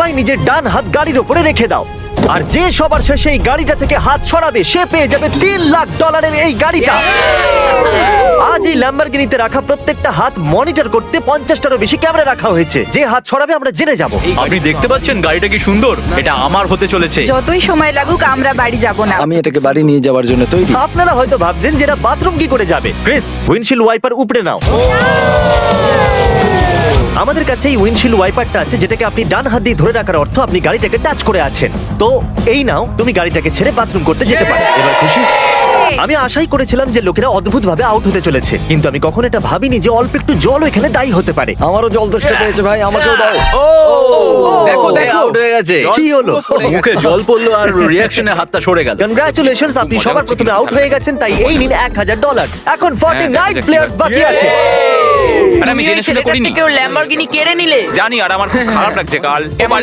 সবাই নিজের ডান হাত গাড়ির উপরে রেখে দাও। আর যে সবার শেষে এই গাড়িটা থেকে হাত সরাবে সে পেয়ে যাবে $3,00,000 এই গাড়িটা। আজ এই ল্যাম্বরগিনিতে রাখা প্রত্যেকটা হাত মনিটর করতে 50টারও বেশি ক্যামেরা রাখা হয়েছে। যে হাত সরাবে আমরা জেনে যাব। আপনি দেখতে পাচ্ছেন গাড়িটা কি সুন্দর? এটা আমার হতে চলেছে। যতই সময় লাগুক আমরা বাড়ি যাব না। আমি এটাকে বাড়ি নিয়ে যাওয়ার জন্য তৈরি। আপনারা হয়তো ভাবছেন যে এরা বাথরুম কি করে যাবে। ক্রিস, উইন্ডশিল্ড ওয়াইপার উপরে নাও। আমাদের কাছে এই উইন্ডশিল্ড ওয়াইপারটা আছে যেটাকে আপনি ডান হাত দিয়ে ধরে রাখার অর্থ আপনি গাড়িটাকে টাচ করে আছেন। তো এই নাও, তুমি গাড়িটাকে ছেড়ে বাথরুম করতে যেতে পারো। এবার খুশি? আমি আশাই করেছিলাম যে লোকেরা অদ্ভুতভাবে আউট হতে চলেছে, কিন্তু আমি কখনো এটা ভাবিনি যে অল্প একটু জলও এখানে দায়ী হতে পারে। আমারও জল তেষ্টা পেয়েছে ভাই, আমাকেও দাও। দেখো দেখো আউট হয়ে গেছে। কি হলো? মুখে জল পড়লো আর রিঅ্যাকশনে হাতটা সরে গেল। কনগ্রাচুলেশনস, আপনি সবার প্রথমে আউট হয়ে গেছেন, তাই এই নিন $1,000। এখন 49 প্লেয়ার্স বাকি আছে। আর আমি জেনে শুনে করিনি। কেউ ল্যাম্বরগিনি কেড়ে নিলে। জানি, আর আমার খুব খারাপ লাগছে কাল। এবার